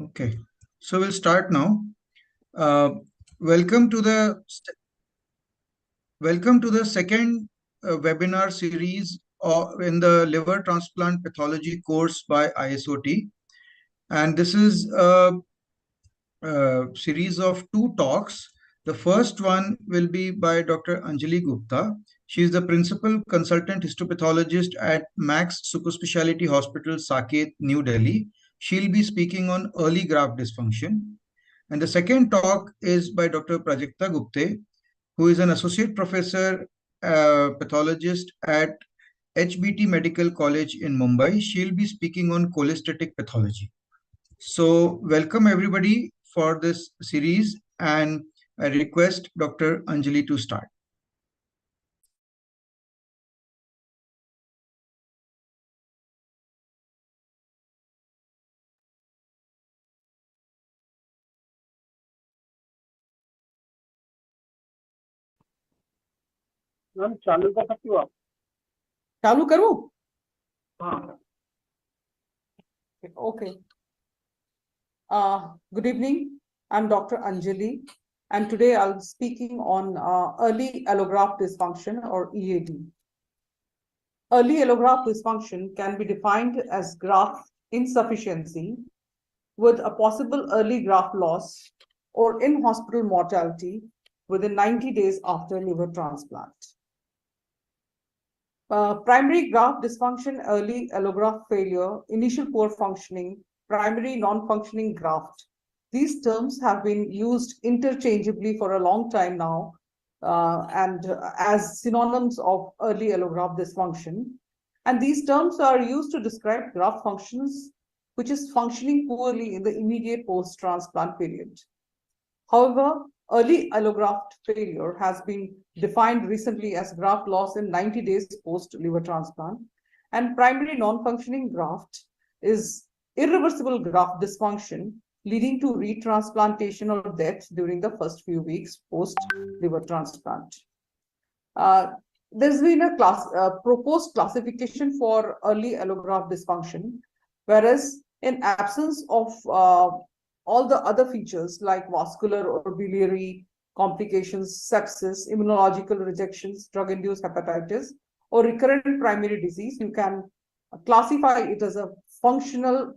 Okay, so we'll start now. Uh, welcome to the second webinar series in the liver transplant pathology course by ISOT, and this is a series of two talks. The first one will be by Dr. Anjali Gupta. She is the principal consultant histopathologist at Max Super Speciality Hospital, Saket, New Delhi. She'll be speaking on early graft dysfunction. And the second talk is by Dr. Prajakta Gupta, who is an associate professor pathologist at HBT Medical College in Mumbai. She'll be speaking on cholestatic pathology. So welcome everybody for this series, and I request Dr. Anjali to start. Ma'am चालू कर सकती हो आप? चालू करूं? हाँ. Okay. Good evening. I'm Dr. Anjali, and today I'll be speaking on early allograft dysfunction or EAD. Early allograft dysfunction can be defined as graft insufficiency with a possible early graft loss or in-hospital mortality within 90 days after liver transplant. Primary graft dysfunction, early allograft failure, initial poor functioning, primary non-functioning graft. These terms have been used interchangeably for a long time now and as synonyms of early allograft dysfunction. And these terms are used to describe graft functions which is functioning poorly in the immediate post-transplant period. However, early allograft failure has been defined recently as graft loss in 90 days post-liver transplant, and primary non-functioning graft is irreversible graft dysfunction leading to retransplantation or death during the first few weeks post-liver transplant. There's been a proposed classification for early allograft dysfunction, whereas in absence of all the other features like vascular or biliary complications, sepsis, immunological rejections, drug-induced hepatitis, or recurrent primary disease, you can classify it as a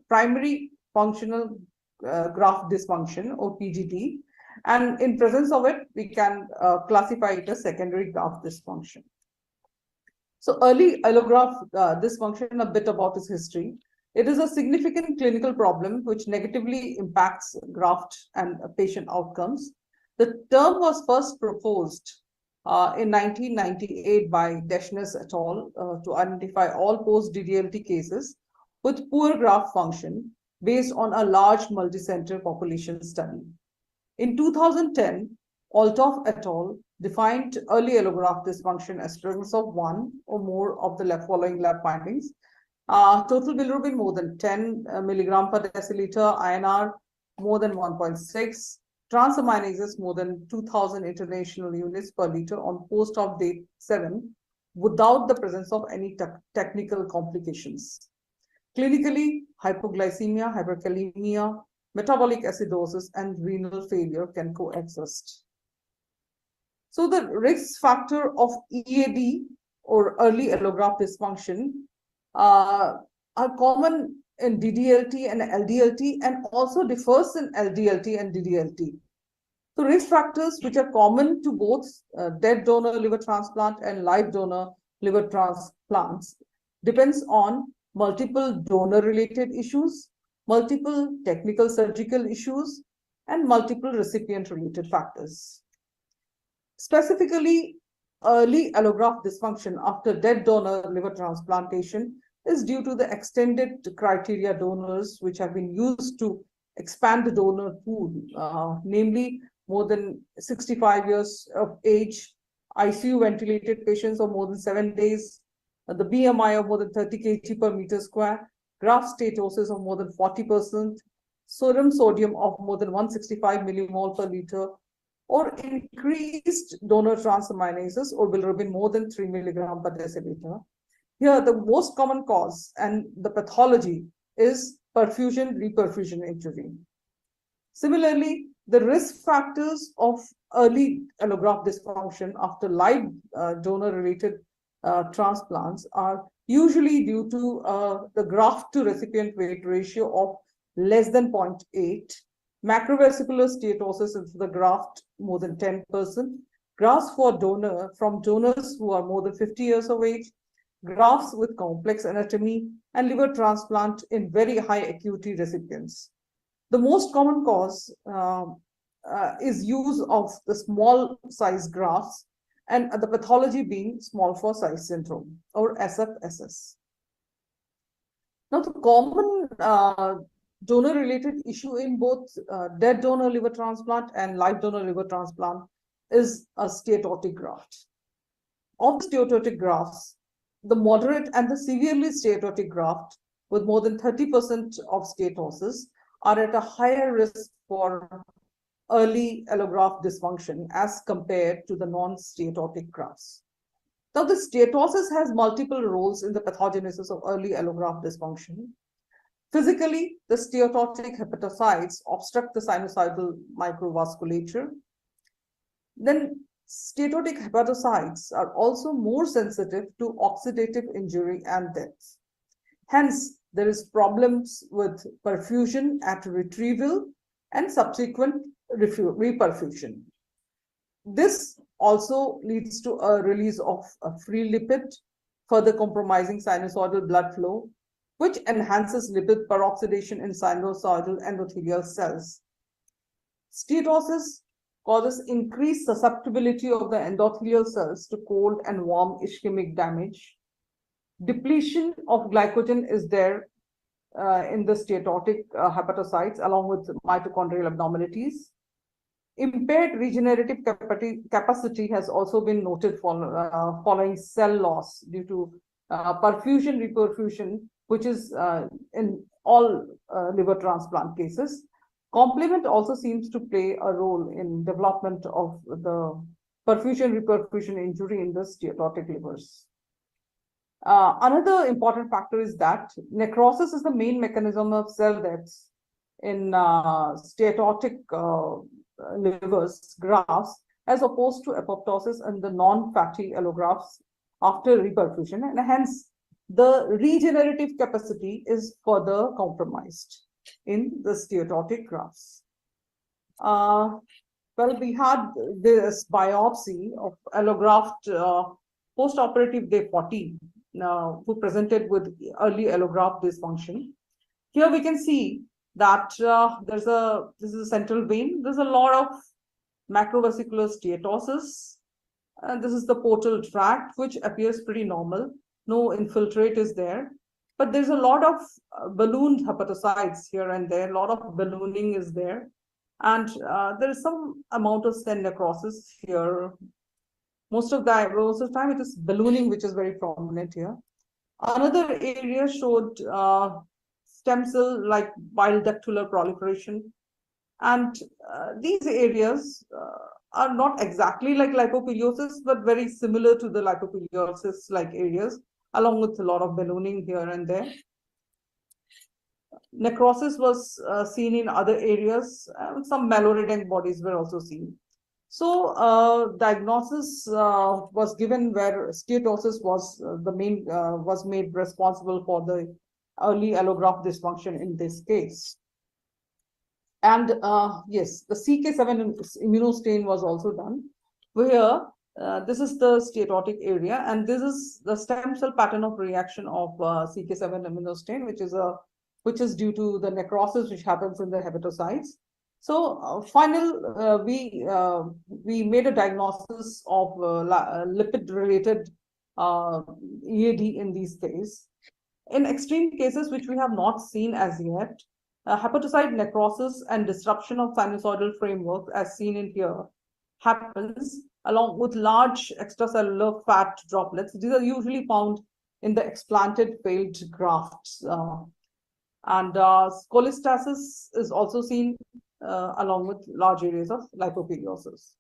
primary functional graft dysfunction or PGD. And in presence of it, we can classify it as secondary graft dysfunction. So early allograft dysfunction, a bit about its history. It is a significant clinical problem which negatively impacts graft and patient outcomes. The term was first proposed in 1998 by Dysfunction et al. To identify all post-DDLT cases with poor graft function based on a large multi-center population study. In 2010, Althoff et al. Defined early allograft dysfunction as presence of one or more of the following lab findings. Total bilirubin more than 10 milligram per deciliter, INR more than 1.6, transaminases more than 2,000 international units per liter on post-op day 7 without the presence of any technical complications. Clinically, hypoglycemia, hyperkalemia, metabolic acidosis, and renal failure can coexist. So the risk factor of EAD or early allograft dysfunction are common in DDLT and LDLT and also differs in LDLT and DDLT. So risk factors which are common to both dead donor liver transplant and live donor liver transplants depends on multiple donor-related issues, multiple technical surgical issues, and multiple recipient-related factors. Specifically, early allograft dysfunction after dead donor liver transplantation is due to the extended criteria donors which have been used to expand the donor pool, namely more than 65 years of age, ICU ventilated patients of more than 7 days, the BMI of more than 30 kg per meter square, graft statosis of more than 40%, serum sodium of more than 165 millimole per liter, or increased donor transaminases or bilirubin more than 3 milligram per deciliter. Here, the most common cause and the pathology is perfusion-reperfusion injury. Similarly, the risk factors of early allograft dysfunction after live donor-related transplants are usually due to the graft to recipient weight ratio of less than 0.8, macrovesicular steatosis into the graft more than 10%, grafts from donors who are more than 50 years of age, grafts with complex anatomy, and liver transplant in very high acuity recipients. The most common cause is use of the small size grafts, and the pathology being small for size syndrome or SFSS. Now, the common donor-related issue in both dead donor liver transplant and live donor liver transplant is a steatotic graft. Of the steatotic grafts, the moderate and the severely steatotic graft with more than 30% of steatosis are at a higher risk for early allograft dysfunction as compared to the non-steatotic grafts. Now, the steatosis has multiple roles in the pathogenesis of early allograft dysfunction. Physically, the steatotic hepatocytes obstruct the sinusoidal microvasculature. Then, steatotic hepatocytes are also more sensitive to oxidative injury and death. Hence, there is problems with perfusion at retrieval and subsequent reperfusion. This also leads to a release of a free lipid, further compromising sinusoidal blood flow, which enhances lipid peroxidation in sinusoidal endothelial cells. Steatosis causes increased susceptibility of the endothelial cells to cold and warm ischemic damage. Depletion of glycogen is there in the steatotic hepatocytes along with mitochondrial abnormalities. Impaired regenerative capacity has also been noted following cell loss due to perfusion-reperfusion, which is in all liver transplant cases. Complement also seems to play a role in development of the perfusion-reperfusion injury in the steatotic livers. Another important factor is that necrosis is the main mechanism of cell deaths in steatotic livers, grafts, as opposed to apoptosis in the non-fatty allografts after reperfusion, and hence the regenerative capacity is further compromised in the steatotic grafts. Well, we had this biopsy of allograft post-operative day 40, who presented with early allograft dysfunction. Here we can see that this is a central vein. There's a lot of macrovesicular steatosis. And this is the portal tract, which appears pretty normal. No infiltrate is there. But there's a lot of ballooned hepatocytes here and there. A lot of ballooning is there. And there is some amount of stent necrosis here. Most of the time it is ballooning, which is very prominent here. Another area showed stem cell like bile ductular proliferation. And these areas are not exactly like lipopiliosis, but very similar to the lipopiliosis-like areas, along with a lot of ballooning here and there. Necrosis was seen in other areas, and some mallorident bodies were also seen. So diagnosis was given where steatosis was was made responsible for the early allograft dysfunction in this case. And yes, the CK7 immunostain was also done, where this is the steatotic area, and this is the stem cell pattern of reaction of CK7 immunostain, which is due to the necrosis which happens in the hepatocytes. So we made a diagnosis of lipid-related EAD in these cases. In extreme cases, which we have not seen as yet, hepatocyte necrosis and disruption of sinusoidal framework, as seen in here, happens along with large extracellular fat droplets. These are usually found in the explanted failed grafts. And cholestasis is also seen along with large areas of lipopiliosis.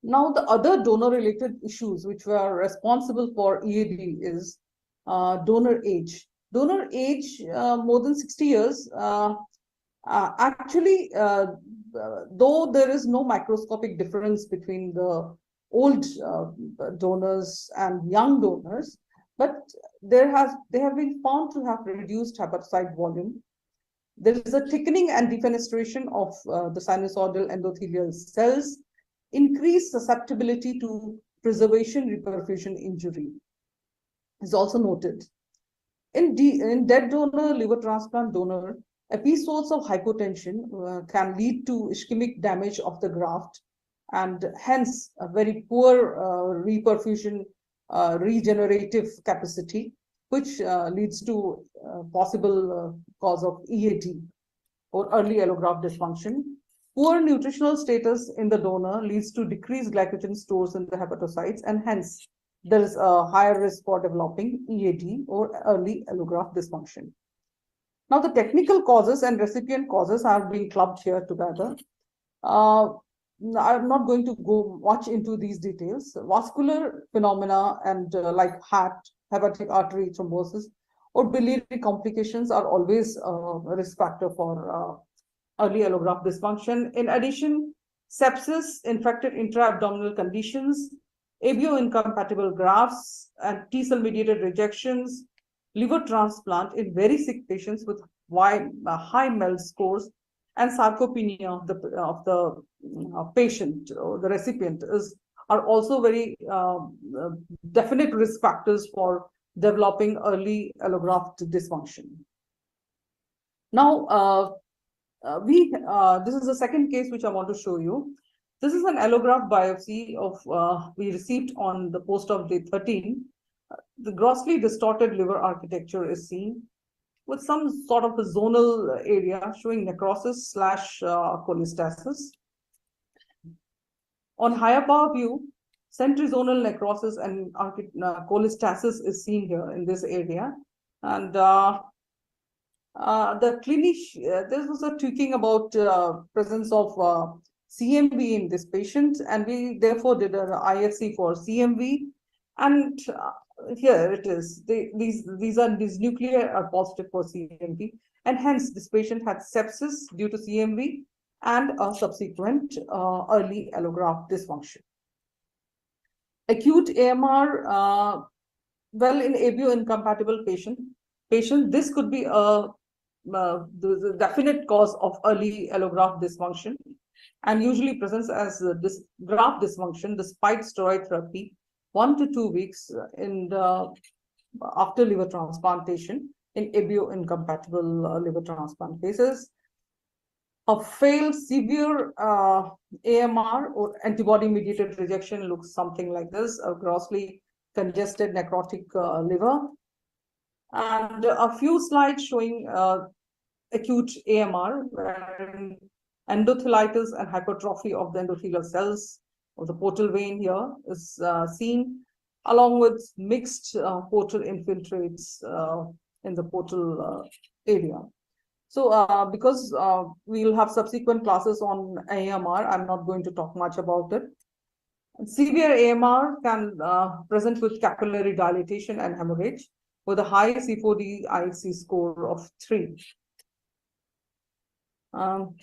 Now, the other donor-related issues which were responsible for EAD is donor age. Donor age, more than 60 years, actually, though there is no microscopic difference between the old donors and young donors, but they have been found to have reduced hepatocyte volume. There is a thickening and defenestration of the sinusoidal endothelial cells, increased susceptibility to preservation reperfusion injury is also noted. In dead donor, liver transplant donor, episodes of hypotension can lead to ischemic damage of the graft, and hence a very poor reperfusion regenerative capacity, which leads to possible cause of EAD or early allograft dysfunction. Poor nutritional status in the donor leads to decreased glycogen stores in the hepatocytes, and hence there is a higher risk for developing EAD or early allograft dysfunction. Now, the technical causes and recipient causes have been clubbed here together. I'm not going to go much into these details. Vascular phenomena and like heart, hepatic artery thrombosis, or biliary complications are always a risk factor for early allograft dysfunction. In addition, sepsis, infected intra-abdominal conditions, ABO-incompatible grafts, and T-cell mediated rejections, liver transplant in very sick patients with high MELD scores, and sarcopenia of the patient or the recipient are also very definite risk factors for developing early allograft dysfunction. Now, this is the second case which I want to show you. This is an allograft biopsy of we received on the post of day 13. The grossly distorted liver architecture is seen with some sort of a zonal area showing necrosis / cholestasis. On higher power view, centrizonal necrosis and cholestasis is seen here in this area. And the clinician, there was a tweaking about presence of CMV in this patient, and we therefore did an IFC for CMV. And here it is. These nuclei are positive for CMV, and hence this patient had sepsis due to CMV and a subsequent early allograft dysfunction. Acute AMR, well, in ABO-incompatible patient, this could be the definite cause of early allograft dysfunction, and usually presents as this graft dysfunction despite steroid therapy 1 to 2 weeks after liver transplantation in ABO-incompatible liver transplant cases. A failed severe AMR or antibody-mediated rejection looks something like this: a grossly congested necrotic liver. And a few slides showing acute AMR, where endothelitis and hypertrophy of the endothelial cells of the portal vein here is seen, along with mixed portal infiltrates in the portal area. So because we'll have subsequent classes on AMR, I'm not going to talk much about it. Severe AMR can present with capillary dilatation and hemorrhage with a high C4D IHC score of 3.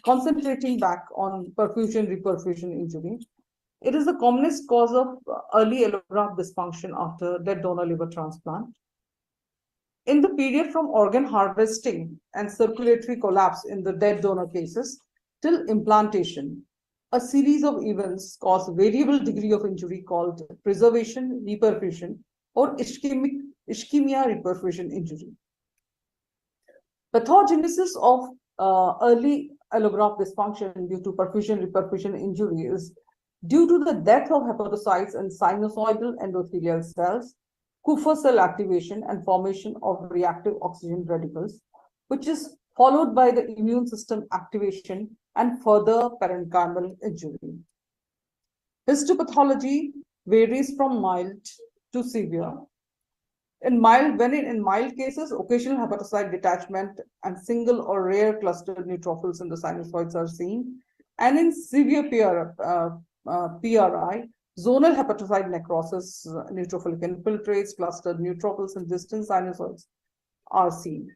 Concentrating back on perfusion-reperfusion injury, it is the commonest cause of early allograft dysfunction after dead donor liver transplant. In the period from organ harvesting and circulatory collapse in the dead donor cases till implantation, a series of events cause variable degree of injury called preservation reperfusion or ischemia reperfusion injury. Pathogenesis of early allograft dysfunction due to perfusion-reperfusion injury is due to the death of hepatocytes and sinusoidal endothelial cells, Kupffer cell activation and formation of reactive oxygen radicals, which is followed by the immune system activation and further parenchymal injury. Histopathology varies from mild to severe. In mild cases, occasional hepatocyte detachment and single or rare clustered neutrophils in the sinusoids are seen. And in severe PRI, zonal hepatocyte necrosis, neutrophilic infiltrates, clustered neutrophils in distant sinusoids are seen.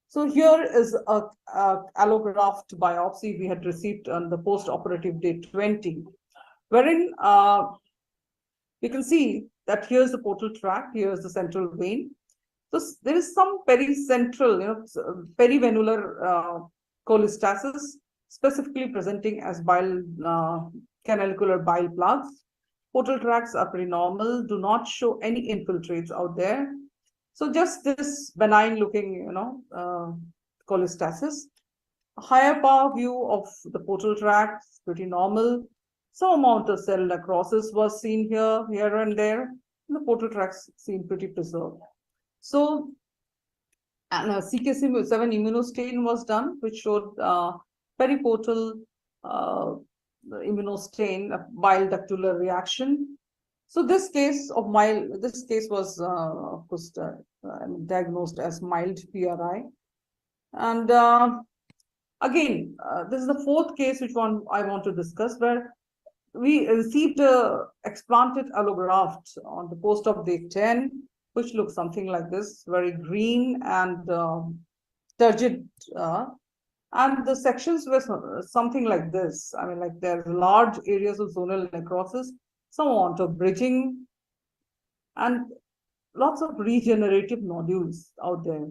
So here is a allograft biopsy we had received on the post-operative day 20, wherein we can see that here's the portal tract, here's the central vein. So there is some pericentral, perivenular cholestasis, specifically presenting as canalicular bile plugs. Portal tracts are pretty normal, do not show any infiltrates out there. So just this benign looking, cholestasis. A higher power view of the portal tract, pretty normal. Some amount of cell necrosis was seen here and there. And the portal tracts seem pretty preserved. So, and a CK7 immunostain was done, which showed periportal immunostain, bile ductular reaction. So this case was, of course, diagnosed as mild PRI. And again, this is the fourth case which I want to discuss, where we received a explanted allograft on the post-op day 10, which looks something like this, very green and turgid. And the sections were something like this. I mean, like there are large areas of zonal necrosis, some amount of bridging, and lots of regenerative nodules out there.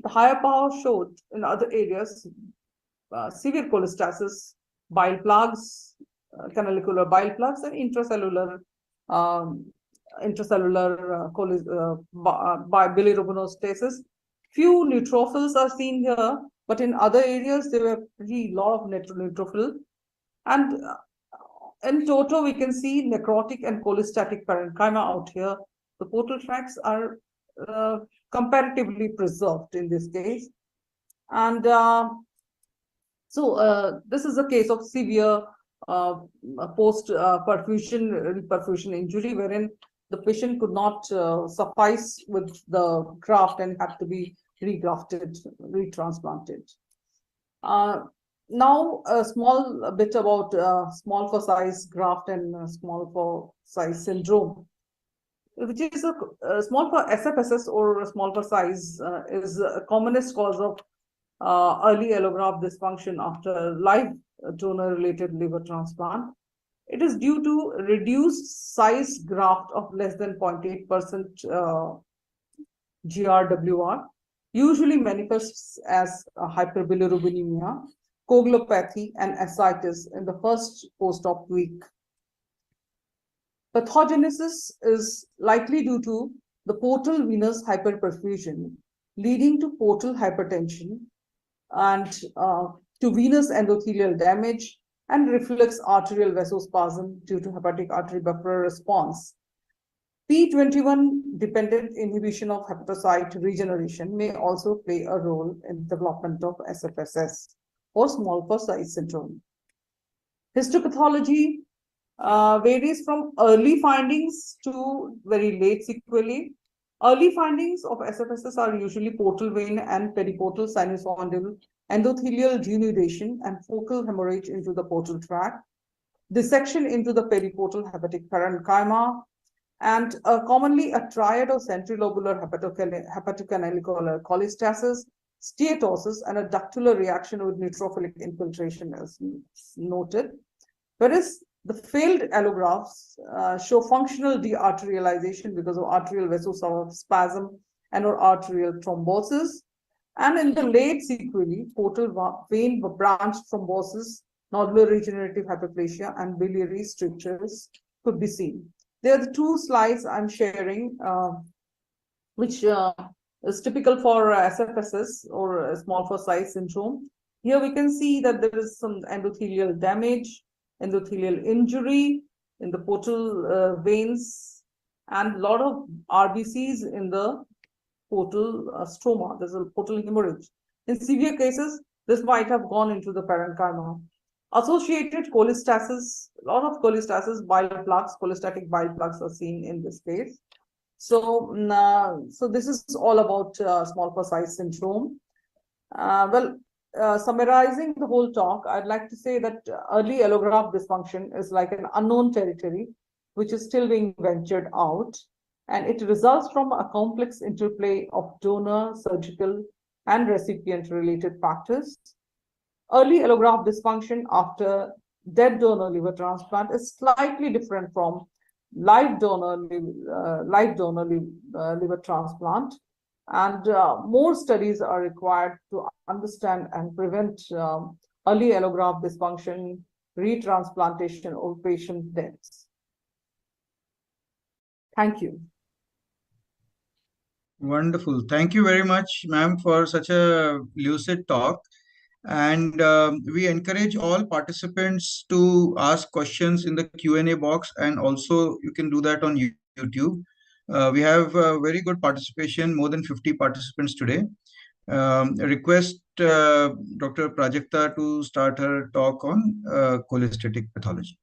The higher power showed in other areas severe cholestasis, bile plugs, canalicular bile plugs, and intracellular bilirubiноstasis. Few neutrophils are seen here, but in other areas there were pretty lot of neutrophil. And in toto, we can see necrotic and cholestatic parenchyma out here. The portal tracts are comparatively preserved in this case. And so this is a case of severe post-perfusion injury, wherein the patient could not suffice with the graft and had to be regrafted, retransplanted. Now, a small bit about small for size graft and small for size syndrome, which is a small for SFSS or small for size is a commonest cause of early allograft dysfunction after live donor-related liver transplant. It is due to reduced size graft of less than 0.8% GRWR, usually manifests as hyperbilirubinemia, coagulopathy, and ascites in the first post-op week. Pathogenesis is likely due to the portal venous hyperperfusion, leading to portal hypertension and to venous endothelial damage and reflex arterial vasospasm due to hepatic artery buffer response. P21 dependent inhibition of hepatocyte regeneration may also play a role in development of SFSS or small for size syndrome. Histopathology varies from early findings to very late sequelae. Early findings of SFSS are usually portal vein and periportal sinusoidal endothelial denudation and focal hemorrhage into the portal tract, dissection into the periportal hepatic parenchyma, and commonly a triad of centrilobular hepatocanalicular cholestasis, steatosis, and a ductular reaction with neutrophilic infiltration is noted. Whereas the failed allografts show functional dearterialization because of arterial vasospasm and or arterial thrombosis. And in the late sequelae, portal vein branch thrombosis, nodular regenerative hyperplasia, and biliary strictures could be seen. There are the two slides I'm sharing, which is typical for SFSS or small for size syndrome. Here we can see that there is some endothelial damage, endothelial injury in the portal veins, and a lot of RBCs in the portal stroma. There's a portal hemorrhage. In severe cases, this might have gone into the parenchyma. Associated cholestasis, a lot of cholestasis, bile plaques, cholestatic bile plaques are seen in this case. So, so this is all about small pore size syndrome. Summarizing the whole talk, I'd like to say that early allograft dysfunction is like an unknown territory, which is still being ventured out. And it results from a complex interplay of donor, surgical, and recipient-related factors. Early allograft dysfunction after dead donor liver transplant is slightly different from live donor liver transplant, and more studies are required to understand and prevent early allograft dysfunction, retransplantation, or patient deaths. Thank you. Wonderful. Thank you very much, ma'am, for such a lucid talk. And we encourage all participants to ask questions in the Q&A box, and also you can do that on YouTube. We have very good participation, more than 50 participants today. Request Dr. Prajakta to start her talk on cholestatic pathology.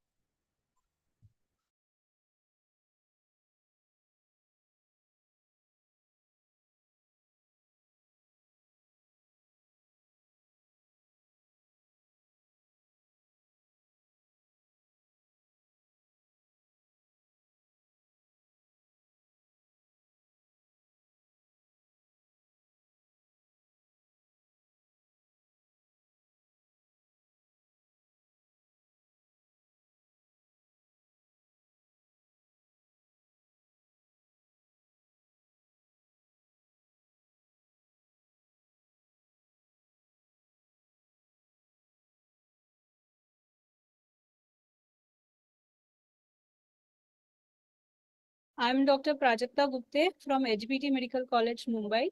I'm Dr. Prajakta Gupta from HBT Medical College, Mumbai.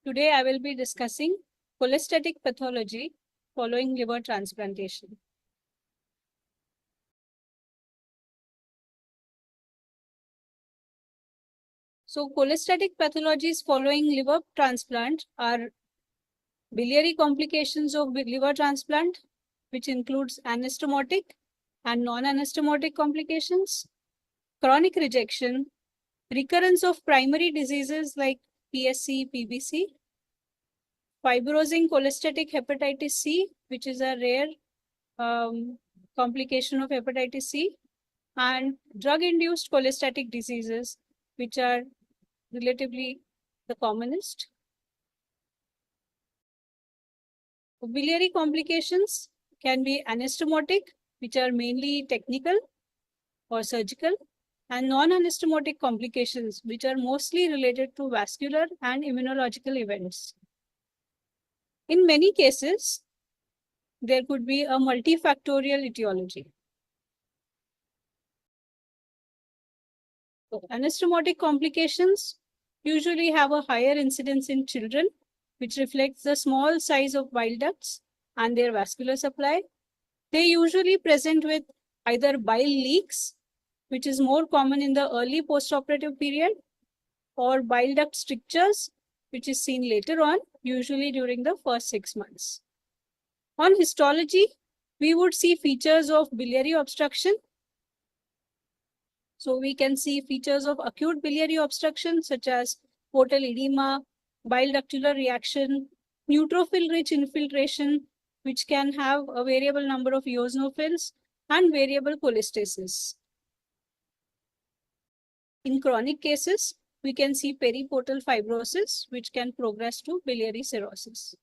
Today I will be discussing cholestatic pathology following liver transplantation. So cholestatic pathologies following liver transplant are biliary complications of liver transplant, which includes anastomotic and non-anastomotic complications, chronic rejection, recurrence of primary diseases like PSC, PBC, fibrosing cholestatic hepatitis C, which is a rare complication of hepatitis C, and drug-induced cholestatic diseases, which are relatively the commonest. Biliary complications can be anastomotic, which are mainly technical or surgical, and non-anastomotic complications, which are mostly related to vascular and immunological events. In many cases, there could be a multifactorial etiology. So, anastomotic complications usually have a higher incidence in children, which reflects the small size of bile ducts and their vascular supply. They usually present with either bile leaks, which is more common in the early postoperative period, or bile duct strictures, which is seen later on, usually during the first 6 months. On histology, we would see features of biliary obstruction. So we can see features of acute biliary obstruction, such as portal edema, bile ductular reaction, neutrophil-rich infiltration, which can have a variable number of eosinophils, and variable cholestasis. In chronic cases, we can see periportal fibrosis, which can progress to biliary cirrhosis.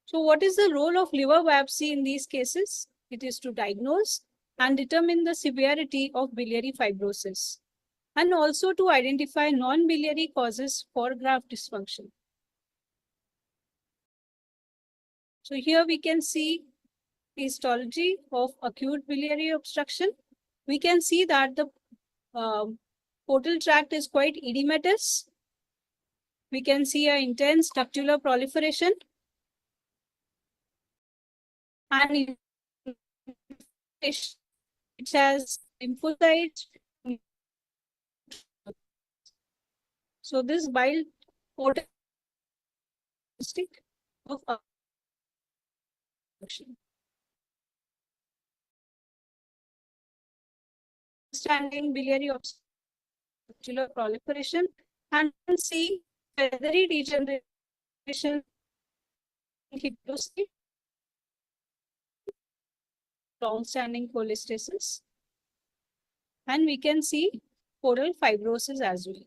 So what is the role of liver biopsy in these cases? It is to diagnose and determine the severity of biliary fibrosis, and also to identify non-biliary causes for graft dysfunction. So here we can see histology of acute biliary obstruction. We can see that the portal tract is quite edematous. We can see an intense ductular proliferation, and which has lymphocytes. So this bile portal of obstruction. long-standing biliary obstructive proliferation, and see feathery degeneration in hippocyte, long-standing cholestasis, and we can see portal fibrosis as well.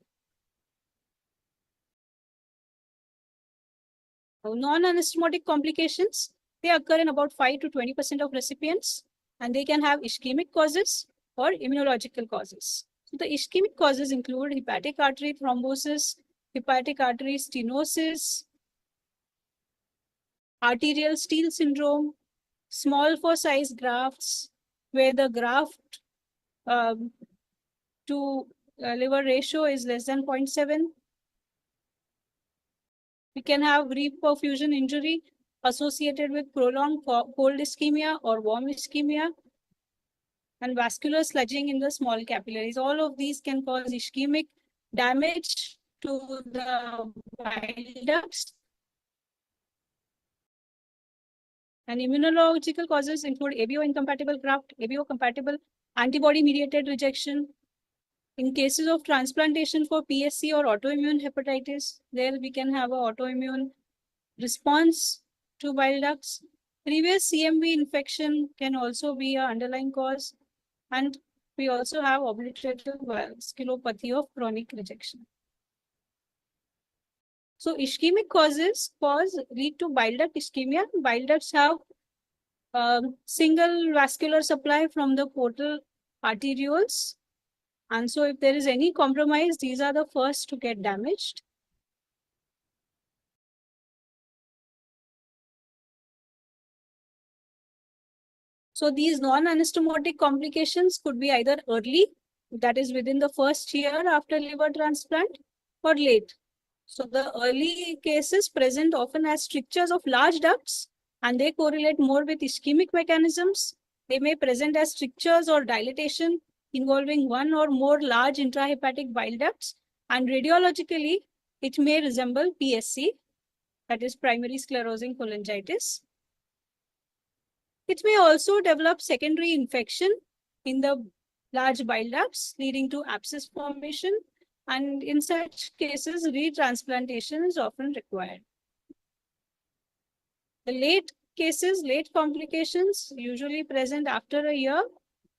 Non-anastomotic complications, they occur in about 5 to 20% of recipients, and they can have ischemic causes or immunological causes. So the ischemic causes include hepatic artery thrombosis, hepatic artery stenosis, arterial steal syndrome, small for size grafts, where the graft to liver ratio is less than 0.7. We can have reperfusion injury associated with prolonged cold ischemia or warm ischemia, and vascular sludging in the small capillaries. All of these can cause ischemic damage to the bile ducts. And immunological causes include ABO-incompatible graft, ABO-compatible antibody-mediated rejection. In cases of transplantation for PSC or autoimmune hepatitis, there we can have an autoimmune response to bile ducts. Previous CMV infection can also be an underlying cause. And we also have obliterative vasculopathy of chronic rejection. So ischemic causes lead to bile duct ischemia. Bile ducts have single vascular supply from the portal arterioles. And so if there is any compromise, these are the first to get damaged. So these non-anastomotic complications could be either early, that is within the first year after liver transplant, or late. So the early cases present often as strictures of large ducts, and they correlate more with ischemic mechanisms. They may present as strictures or dilatation involving one or more large intrahepatic bile ducts, and radiologically, it may resemble PSC, that is primary sclerosing cholangitis. It may also develop secondary infection in the large bile ducts, leading to abscess formation, and in such cases, retransplantation is often required. The late cases, late complications, usually present after a year,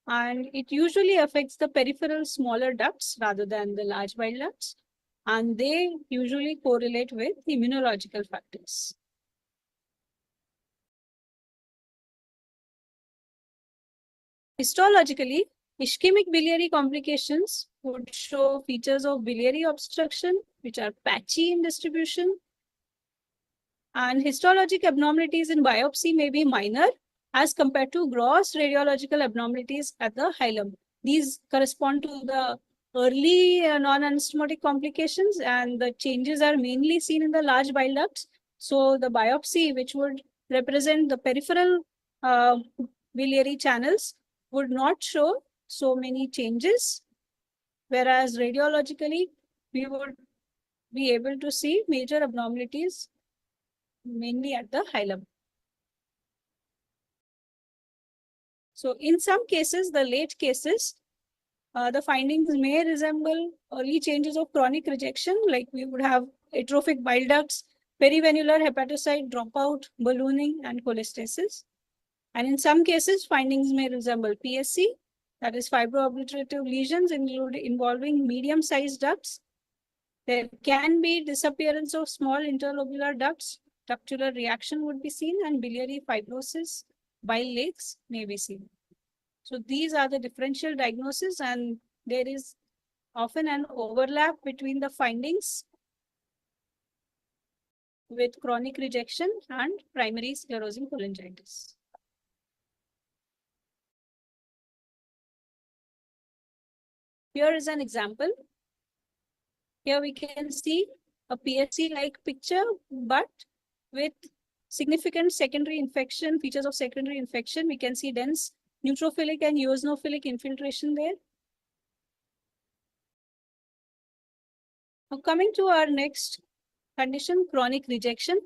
and it usually affects the peripheral smaller ducts rather than the large bile ducts, and they usually correlate with immunological factors. Histologically, ischemic biliary complications would show features of biliary obstruction, which are patchy in distribution. And histologic abnormalities in biopsy may be minor as compared to gross radiological abnormalities at the hilum. These correspond to the early non-anastomotic complications, and the changes are mainly seen in the large bile ducts. So the biopsy, which would represent the peripheral biliary channels, would not show so many changes, whereas radiologically, we would be able to see major abnormalities, mainly at the hilum. So in some cases, the late cases, the findings may resemble early changes of chronic rejection, like we would have atrophic bile ducts, perivenular hepatocyte dropout, ballooning, and cholestasis. And in some cases, findings may resemble PSC, that is fibro-obliterative lesions involving medium-sized ducts. There can be disappearance of small interlobular ducts, ductular reaction would be seen, and biliary fibrosis, bile lakes may be seen. So these are the differential diagnoses, and there is often an overlap between the findings with chronic rejection and primary sclerosing cholangitis. Here is an example. Here we can see a PSC-like picture, but with significant secondary infection, features of secondary infection. We can see dense neutrophilic and eosinophilic infiltration there. Now coming to our next condition, chronic rejection.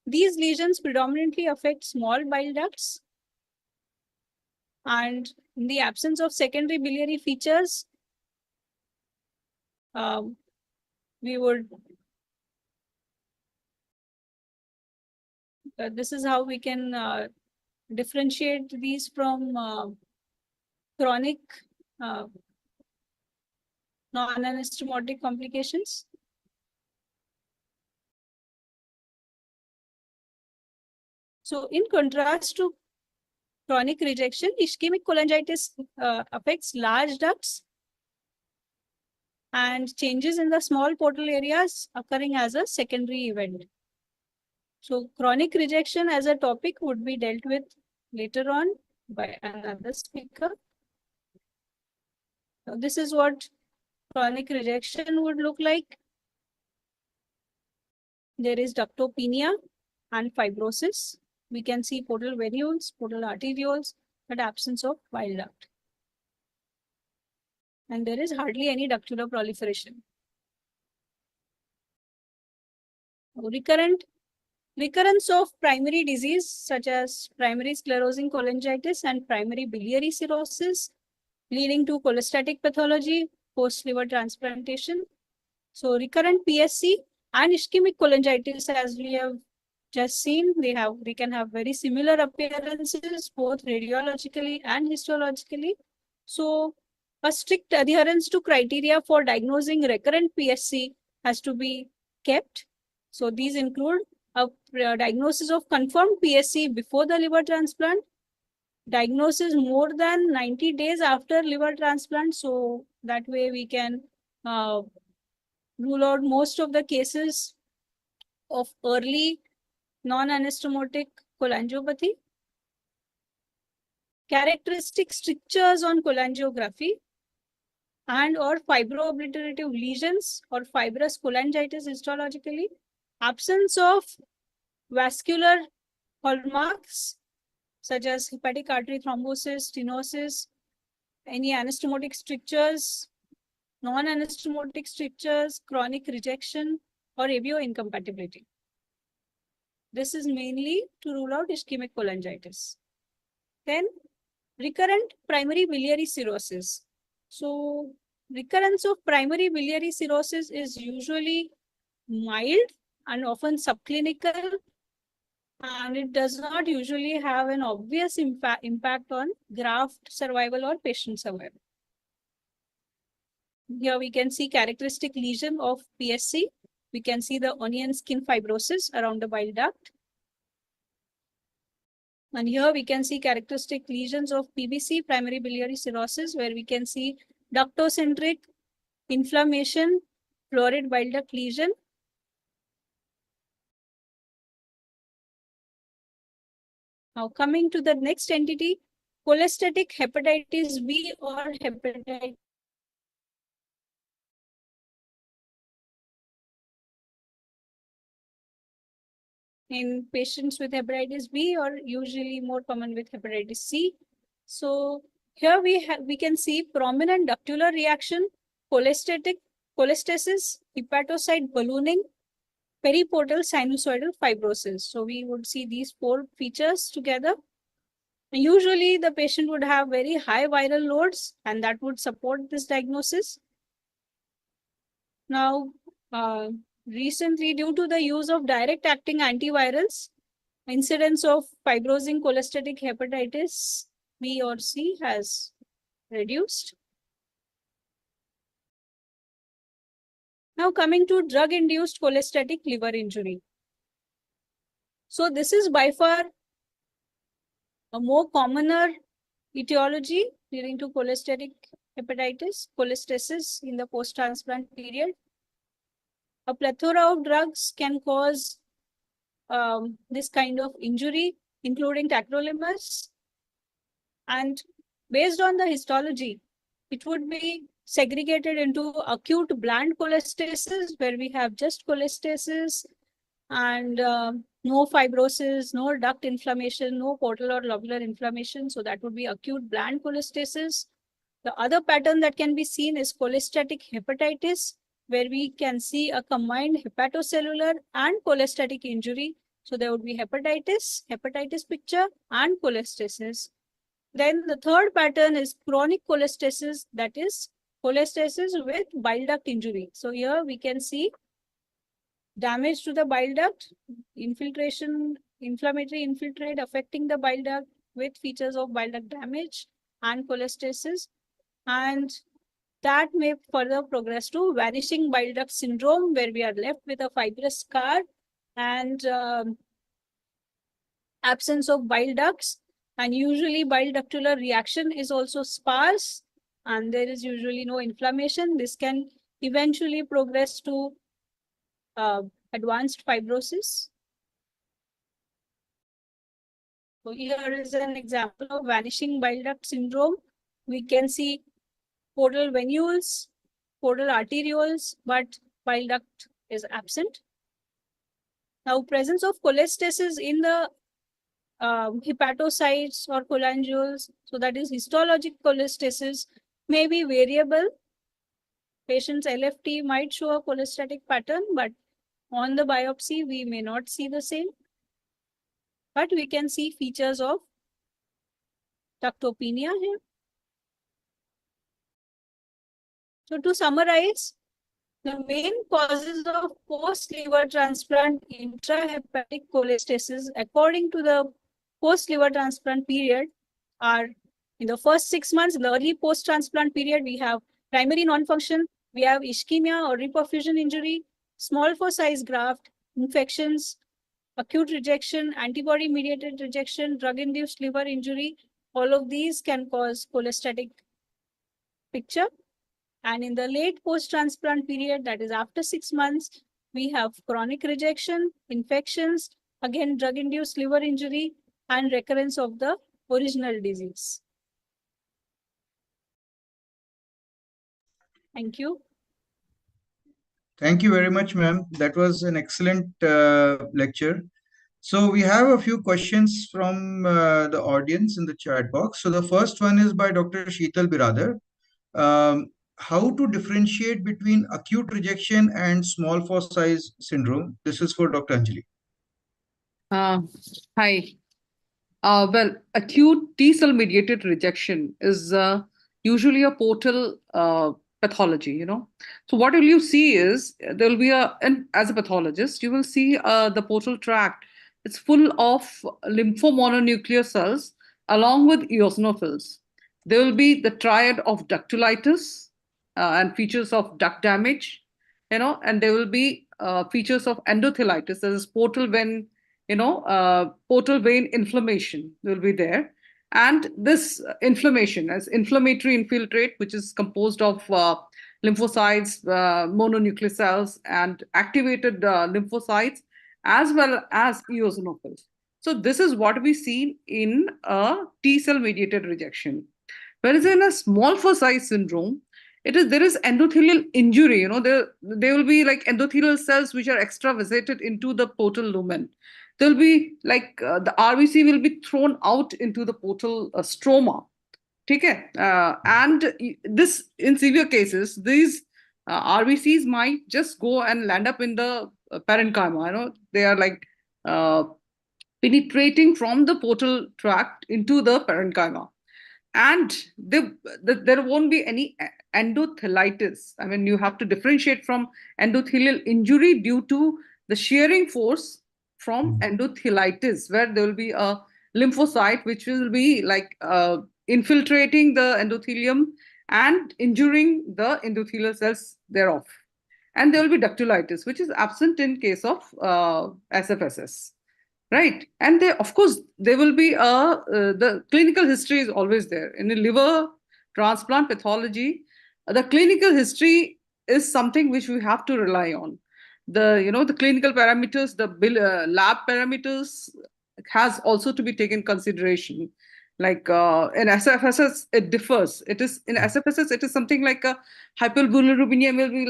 These lesions predominantly affect small bile ducts. And in the absence of secondary biliary features, we would, this is how we can differentiate these from chronic non-anastomotic complications. So in contrast to chronic rejection, ischemic cholangitis affects large ducts and changes in the small portal areas occurring as a secondary event. So chronic rejection as a topic would be dealt with later on by another speaker. So this is what chronic rejection would look like. There is ductopenia and fibrosis. We can see portal venules, portal arterioles, but absence of bile duct. And there is hardly any ductular proliferation. Recurrence of primary disease such as primary sclerosing cholangitis and primary biliary cirrhosis leading to cholestatic pathology post liver transplantation. So recurrent PSC and ischemic cholangitis, as we have just seen, they can have very similar appearances both radiologically and histologically. So a strict adherence to criteria for diagnosing recurrent PSC has to be kept. So these include a diagnosis of confirmed PSC before the liver transplant, diagnosis more than 90 days after liver transplant. So that way we can rule out most of the cases of early non-anastomotic cholangiopathy. Characteristic strictures on cholangiography and or fibroobliterative lesions or fibrous cholangitis histologically. Absence of vascular hallmarks such as hepatic artery thrombosis, stenosis, any anastomotic strictures, non-anastomotic strictures, chronic rejection, or avio incompatibility. This is mainly to rule out ischemic cholangitis. Then recurrent primary biliary cirrhosis. So recurrence of primary biliary cirrhosis is usually mild and often subclinical, and it does not usually have an obvious impact on graft survival or patient survival. Here we can see characteristic lesion of PSC. We can see the onion skin fibrosis around the bile duct. And here we can see characteristic lesions of PBC, primary biliary cirrhosis, where we can see ductocentric inflammation, florid bile duct lesion. Now coming to the next entity, cholestatic hepatitis B or hepatitis in patients with hepatitis B, or usually more common with hepatitis C. So here we can see prominent ductular reaction, cholestasis, hepatocyte ballooning, periportal sinusoidal fibrosis. So we would see these four features together. Usually the patient would have very high viral loads, and that would support this diagnosis. Now, recently, due to the use of direct acting antivirals, incidence of fibrosing cholestatic hepatitis B or C has reduced. Now coming to drug-induced cholestatic liver injury. So this is by far a more commoner etiology leading to cholestatic hepatitis, cholestasis in the post-transplant period. A plethora of drugs can cause this kind of injury, including tacrolimus. And based on the histology, it would be segregated into acute bland cholestasis, where we have just cholestasis and no fibrosis, no duct inflammation, no portal or lobular inflammation. So that would be acute bland cholestasis. The other pattern that can be seen is cholestatic hepatitis, where we can see a combined hepatocellular and cholestatic injury. So there would be hepatitis picture and cholestasis. Then the third pattern is chronic cholestasis, that is cholestasis with bile duct injury. So here we can see damage to the bile duct, infiltration, inflammatory infiltrate affecting the bile duct with features of bile duct damage and cholestasis. And that may further progress to vanishing bile duct syndrome, where we are left with a fibrous scar and absence of bile ducts. And usually bile ductular reaction is also sparse and there is usually no inflammation. This can eventually progress to advanced fibrosis. So here is an example of vanishing bile duct syndrome. We can see portal venules, portal arterioles, but bile duct is absent. Now, presence of cholestasis in the hepatocytes or cholangioles, so that is histologic cholestasis, may be variable. Patient's LFT might show a cholestatic pattern, but on the biopsy, we may not see the same. But we can see features of ductopenia here. So to summarize, the main causes of post-liver transplant intrahepatic cholestasis according to the post-liver transplant period are in the first 6 months, the early post-transplant period, we have primary non-function, we have ischemia or reperfusion injury, small for size graft, infections, acute rejection, antibody-mediated rejection, drug-induced liver injury. All of these can cause cholestatic picture. And in the late post-transplant period, that is after 6 months, we have chronic rejection, infections, again, drug-induced liver injury, and recurrence of the original disease. Thank you. Thank you very much, ma'am. That was an excellent lecture. So we have a few questions from the audience in the chat box. So the first one is by Dr. Sheetal Biradar. How to differentiate between acute rejection and small for size syndrome? This is for Dr. Anjali. Hi. Well, acute T-cell mediated rejection is usually a portal pathology, So what will you see is there will be and as a pathologist, you will see the portal tract. It's full of lymphomononuclear cells along with eosinophils. There will be the triad of ductulitis and features of duct damage, and there will be features of endothelitis, that is portal vein, portal vein inflammation will be there. And this inflammation as inflammatory infiltrate, which is composed of lymphocytes, mononuclear cells, and activated lymphocytes, as well as eosinophils. So this is what we see in a T-cell mediated rejection. Whereas in a small for size syndrome, there is endothelial injury. There will be like endothelial cells which are extravasated into the portal lumen. There'll be like the RBC will be thrown out into the portal stroma. Okay? And this, in severe cases, these RBCs might just go and land up in the parenchyma. They are like penetrating from the portal tract into the parenchyma. And there won't be any endothelitis. I mean, you have to differentiate from endothelial injury due to the shearing force from endothelitis, where there will be a lymphocyte which will be like infiltrating the endothelium and injuring the endothelial cells thereof. And there will be ductulitis, which is absent in case of SFSS. Right. And of course, there will be the clinical history is always there. In a liver transplant pathology, the clinical history is something which we have to rely on. The clinical parameters, the lab parameters has also to be taken consideration. Like in SFSS, it differs. It is in SFSS, it is something like a hyperbilirubinemia will be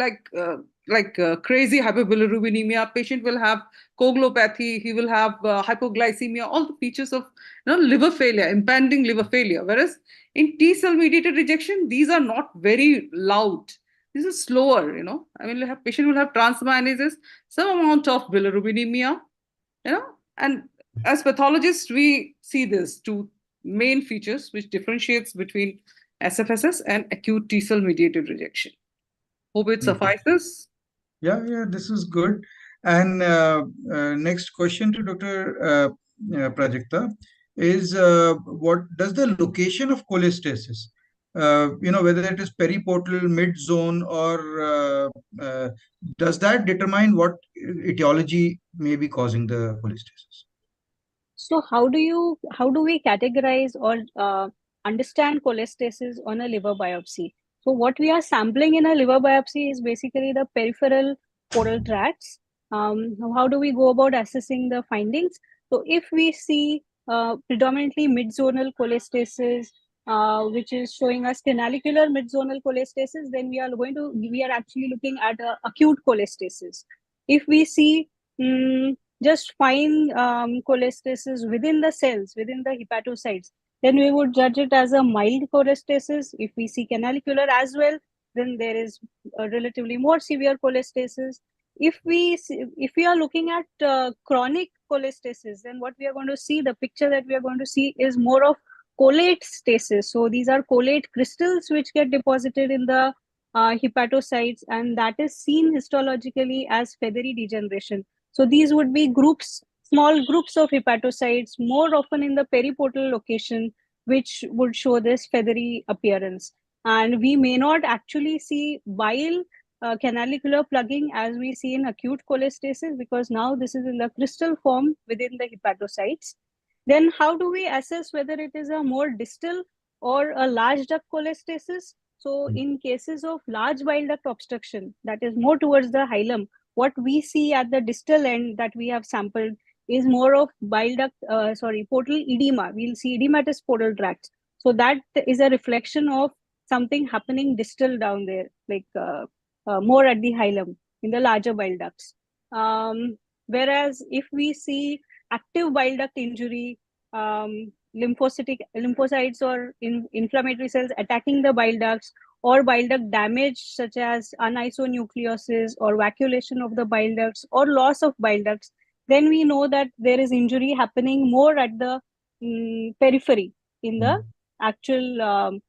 like crazy hyperbilirubinemia. Patient will have coagulopathy. He will have hypoglycemia. All the features of liver failure, impending liver failure. Whereas in T-cell mediated rejection, these are not very loud. This is slower. I mean, patient will have transaminases, some amount of bilirubinemia. And as pathologists, we see this too. main features which differentiates between SFSS and acute T-cell mediated rejection. Hope it suffices. Yeah, this is good. And next question to Dr. Prajakta is what does the location of cholestasis, whether it is periportal, mid-zone, or does that determine what etiology may be causing the cholestasis? So how do we categorize or understand cholestasis on a liver biopsy? So what we are sampling in a liver biopsy is basically the peripheral portal tracts. How do we go about assessing the findings? So if we see predominantly mid-zonal cholestasis, which is showing us canalicular mid-zonal cholestasis, then we are actually looking at acute cholestasis. If we see just fine cholestasis within the cells, within the hepatocytes, then we would judge it as a mild cholestasis. If we see canalicular as well, then there is a relatively more severe cholestasis. If we are looking at chronic cholestasis, then what we are going to see, the picture that we are going to see is more of collate stasis. So these are collate crystals which get deposited in the hepatocytes, and that is seen histologically as feathery degeneration. So these would be small groups of hepatocytes, more often in the periportal location, which would show this feathery appearance. And we may not actually see bile canalicular plugging as we see in acute cholestasis, because now this is in the crystal form within the hepatocytes. Then how do we assess whether it is a more distal or a large duct cholestasis? So in cases of large bile duct obstruction, that is more towards the hilum, what we see at the distal end that we have sampled is more of portal edema. We'll see edematous portal tracts. So that is a reflection of something happening distal down there, like more at the hilum in the larger bile ducts. Whereas if we see active bile duct injury, lymphocytes or inflammatory cells attacking the bile ducts, or bile duct damage such as anisonucleosis or vacuolation of the bile ducts or loss of bile ducts, then we know that there is injury happening more at the periphery in the actual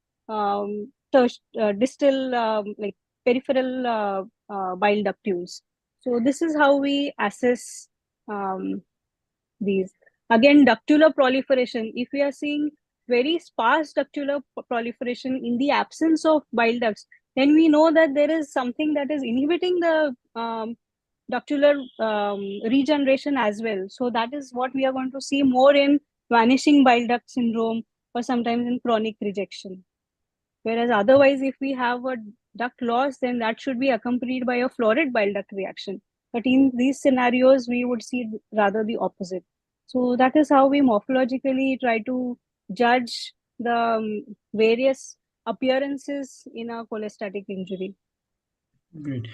distal like peripheral bile ductules. So this is how we assess these. Again, ductular proliferation. If we are seeing very sparse ductular proliferation in the absence of bile ducts, then we know that there is something that is inhibiting the ductular regeneration as well. So that is what we are going to see more in vanishing bile duct syndrome or sometimes in chronic rejection. Whereas otherwise, if we have a duct loss, then that should be accompanied by a florid bile duct reaction. But in these scenarios, we would see rather the opposite. So that is how we morphologically try to judge the various appearances in a cholestatic injury. Great.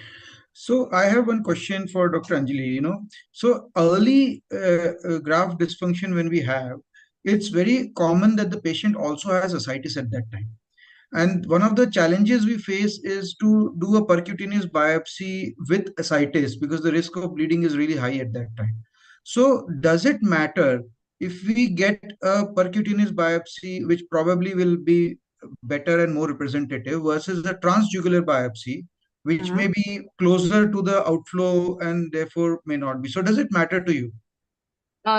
So I have one question for Dr. Anjali. So early graft dysfunction when we have, it's very common that the patient also has ascites at that time. And one of the challenges we face is to do a percutaneous biopsy with ascites because the risk of bleeding is really high at that time. So does it matter if we get a percutaneous biopsy, which probably will be better and more representative, versus the transjugular biopsy, which may be closer to the outflow and therefore may not be? So does it matter to you?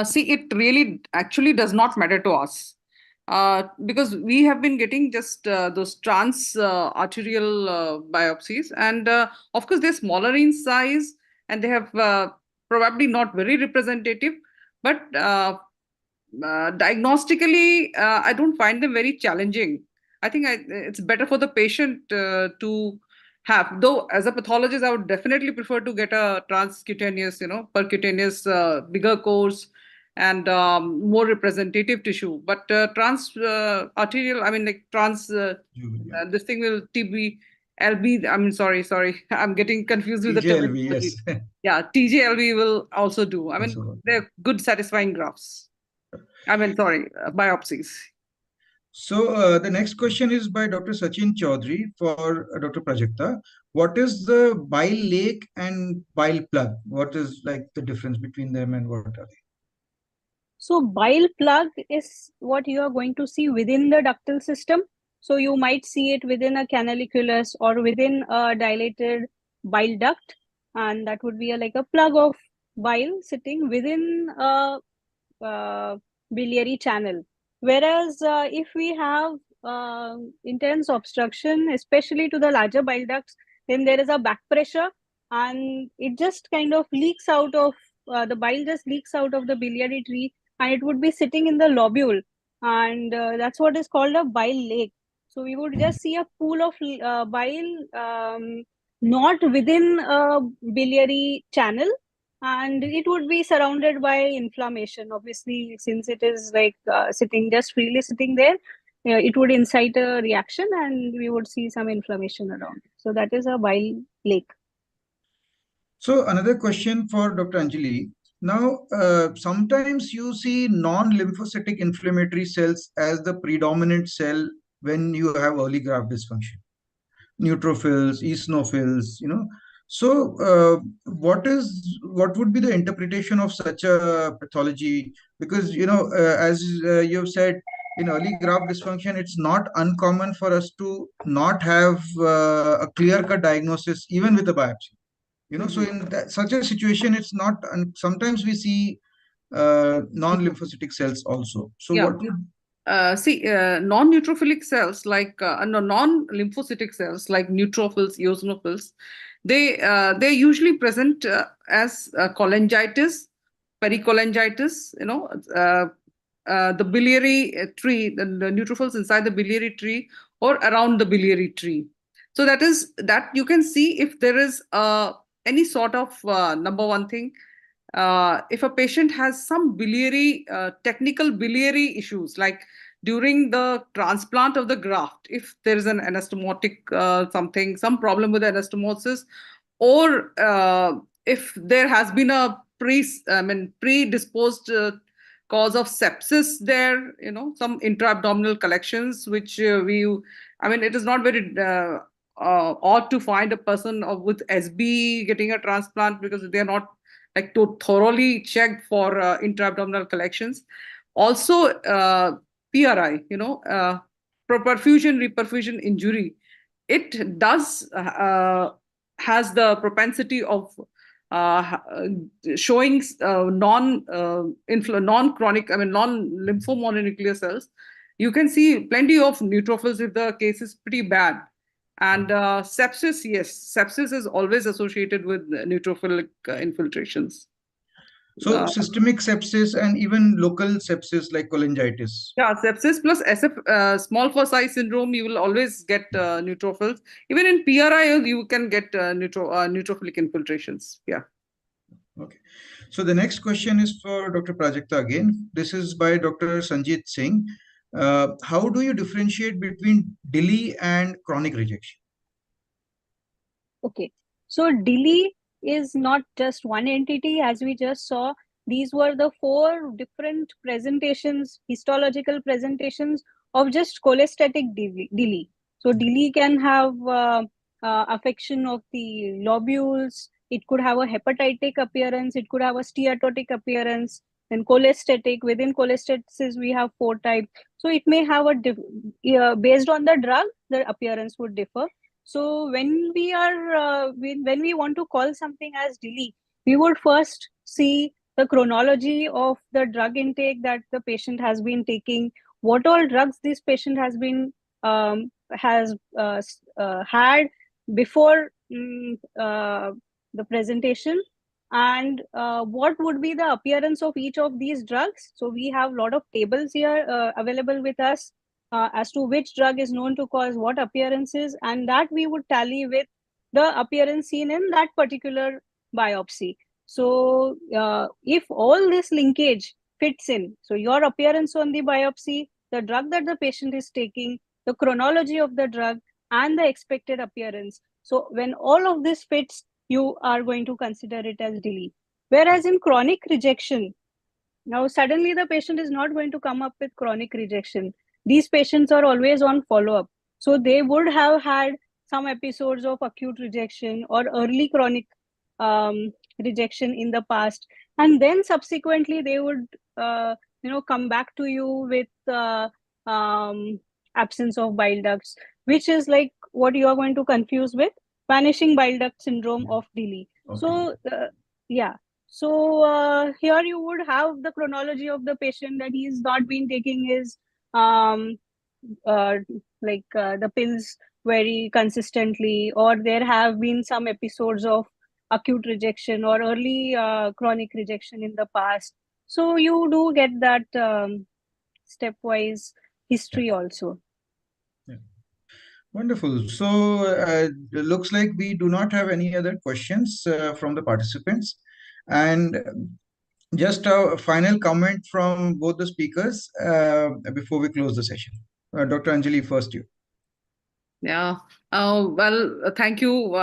See, it really actually does not matter to us. Because we have been getting just those trans arterial biopsies, and of course they're smaller in size and they have probably not very representative, but diagnostically I don't find them very challenging. I think it's better for the patient to have, though as a pathologist I would definitely prefer to get a transcutaneous, percutaneous bigger course and more representative tissue. But trans arterial, I mean, like trans, this thing will TB, LB, I mean, sorry, I'm getting confused with the TJLV, terminology. yes. Yeah, TJLV will also do. I mean, they're good, satisfying grafts. I mean, sorry, biopsies. So the next question is by Dr. Sachin Chaudhary for Dr. Prajakta. What is the bile lake and bile plug? What is like the difference between them and what are they? So bile plug is what you are going to see within the ductal system. So you might see it within a canaliculus or within a dilated bile duct, and that would be like a plug of bile sitting within a biliary channel. Whereas if we have intense obstruction, especially to the larger bile ducts, then there is a back pressure and it just kind of leaks out of the bile just leaks out of the biliary tree, and it would be sitting in the lobule, and that's what is called a bile lake. So we would just see a pool of bile, not within a biliary channel, and it would be surrounded by inflammation. Obviously, since it is like sitting just freely sitting there, it would incite a reaction and we would see some inflammation around it. So that is a bile lake. So another question for Dr. Anjali. Now, sometimes you see non-lymphocytic inflammatory cells as the predominant cell when you have early graft dysfunction. Neutrophils, eosinophils, So, what would be the interpretation of such a pathology? Because, as you've said, in early graft dysfunction, it's not uncommon for us to not have a clear-cut diagnosis, even with a biopsy. So in such a situation, it's not, and sometimes we see non-lymphocytic cells also. So Yeah. what would Non-neutrophilic cells non-lymphocytic cells like neutrophils, eosinophils, they usually present as cholangitis, pericholangitis. The biliary tree, the neutrophils inside the biliary tree or around the biliary tree. So that you can see if there is any sort of number one thing. If a patient has some technical biliary issues, like during the transplant of the graft, if there is an anastomotic some problem with anastomosis, or if there has been a predisposed cause of sepsis there, some intra-abdominal collections, which it is not very odd to find a person with SB getting a transplant because they are not like to thoroughly checked for intra-abdominal collections. Also, PRI, perfusion reperfusion injury, it does has the propensity of showing non-chronic, non-lymphomononuclear cells. You can see plenty of neutrophils if the case is pretty bad. And sepsis, yes, sepsis is always associated with neutrophilic infiltrations. So systemic sepsis and even local sepsis like cholangitis. Yeah, sepsis plus small foci syndrome, you will always get neutrophils. Even in PRI, you can get neutrophilic infiltrations. Yeah. Okay. So the next question is for Dr. Prajakta again. This is by Dr. Sanjit Singh. How do you differentiate between DILI and chronic rejection? Okay, so DILI is not just one entity, as we just saw. These were the 4 different presentations, histological presentations of just cholestatic DILI. So DILI can have affection of the lobules. It could have a hepatitic appearance. It could have a steatotic appearance. Then cholestatic. Within cholestasis, we have 4 types. So it may have based on the drug, the appearance would differ. So when we are when we want to call something as DILI, we would first see the chronology of the drug intake that the patient has been taking, what all drugs this patient has been had before the presentation, and what would be the appearance of each of these drugs. So we have a lot of tables here available with us as to which drug is known to cause what appearances, and that we would tally with the appearance seen in that particular biopsy. So if all this linkage fits in, so your appearance on the biopsy, the drug that the patient is taking, the chronology of the drug, and the expected appearance. So when all of this fits, you are going to consider it as DILI. Whereas in chronic rejection, now suddenly the patient is not going to come up with chronic rejection. These patients are always on follow-up. So they would have had some episodes of acute rejection or early chronic rejection in the past. And then subsequently they would come back to you with absence of bile ducts, which is like what you are going to confuse with vanishing bile duct syndrome of Dili. So yeah, so here you would have the chronology of the patient that he's not been taking his the pills very consistently, or there have been some episodes of acute rejection or early chronic rejection in the past. So you do get that stepwise history also. Yeah. Wonderful. So looks like we do not have any other questions from the participants. And just a final comment from both the speakers before we close the session. Dr. Anjali, first you. Yeah. Thank you,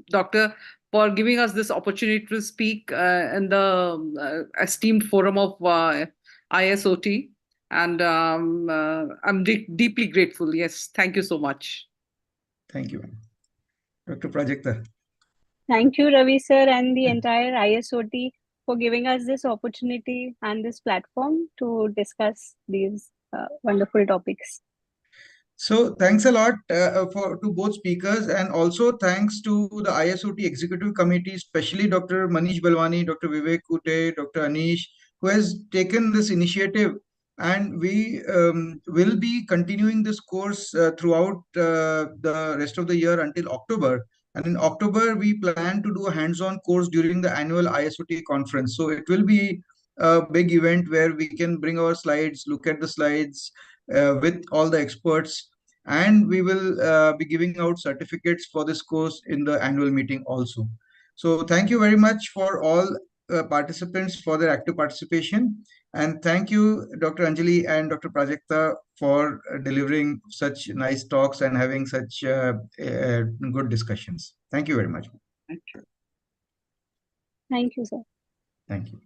Doctor, for giving us this opportunity to speak in the esteemed forum of ISOT. And I'm deeply grateful. Yes. Thank you so much. Thank you. Dr. Prajakta. Thank you, Ravi sir, and the entire ISOT for giving us this opportunity and this platform to discuss these wonderful topics. So thanks a lot to both speakers, and also thanks to the ISOT Executive Committee, especially Dr. Manish Balwani, Dr. Vivek Kute, Dr. Anish, who has taken this initiative. And we will be continuing this course throughout the rest of the year until October. And in October, we plan to do a hands-on course during the annual ISOT conference. So it will be a big event where we can bring our slides, look at the slides with all the experts, and we will be giving out certificates for this course in the annual meeting also. So thank you very much for all participants for their active participation. And thank you, Dr. Anjali and Dr. Prajakta, for delivering such nice talks and having such good discussions. Thank you very much. Thank you. Thank you, sir. Thank you.